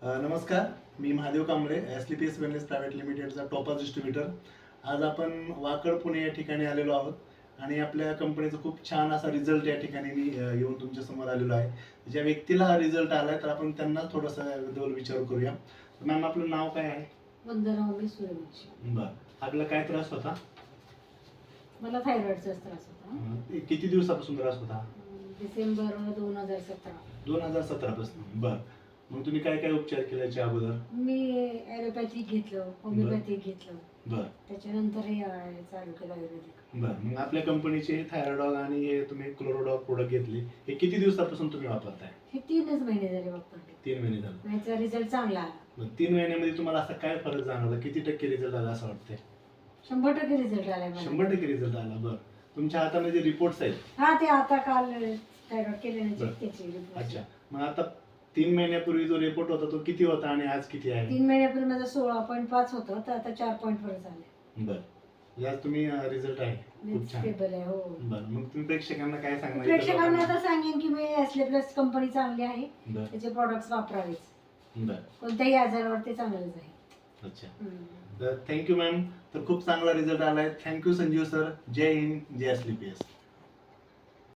नमस्कार, मी Mahadev Kamble, SLPS wellness private लिमिटेडचा टॉपर डिस्ट्रीब्युटर. आज आपण वाकड पुणे या ठिकाणी आलेलो आहोत आणि आपल्या कंपनीचा खूप छान असा रिझल्ट या ठिकाणी मी येऊन तुमच्या समोर आलेलो आहे. ज्या व्यक्तीला हा रिझल्ट आलाय तर आपण त्यांना थोडासा याबद्दल विचार करूया. मॅम, आपलं नाव काय आहे? वंदना उमेश सूर्यवंशी. बरं, आपल्याला काय त्रास होता? मला थायरॉइडचा त्रास होता. किती दिवसापासून त्रास होता? डिसेंबर 2017. 2017 पासून. बरं, मग तुम्ही काय काय उपचार केले याच्या अगोदर? मी ॲलोपॅथिक घेतलं, होमिओपॅथिक घेतलं. बरं, त्याच्यानंतर हे चालू केलं आयुर्वेदिक. बरं. मग आपल्या कंपनीचे हे थायरॉइडॉग आणि हे तुम्ही क्लोरोडॉग प्रोडक्ट घेतले, हे किती दिवसापासून तुम्ही वापरताय? हे 3च महिने झाले वापरले. 3 महिने झाले. याचा रिझल्ट चांगला आला. मग 3 महिन्यामध्ये तुम्हाला असा काय फरक जाणवला? किती टक्के रिझल्ट आला असं वाटतंय? 100% रिझल्ट आलाय मला. 100% रिझल्ट आला. बरं, तुमच्या हातामध्ये जे रिपोर्ट्स आहेत. हा, ते आता काल थायरॉइड केल्यानंतर बरं. त्याचे report. अच्छा, मग आता 3 महिन्यापूर्वी जो रिपोर्ट होता तो किती होता आणि आज किती आहे? 3 महिन्यापूर्वी माझा 16.5 होतं, तर आता 4.1 झाले. बरं, यात तुम्ही रिझल्ट आहे खूप छान. स्टेबल आहे. हो. बरं, मग तुम्ही प्रेक्षकांना काय सांगणार? प्रेक्षकांना आता सांगेन की मी एसले प्लस कंपनी चांगली आहे, बरं, त्याचे प्रॉडक्ट्स वापरावेच. बरं. कोणत्याही आजारावर ते चांगलंच आहे. अच्छा, तर थँक्यू मॅम. तर खूप चांगला रिझल्ट आलाय. Thank you Sanjeev sir. जय हिंद, जय एसलीपीएस.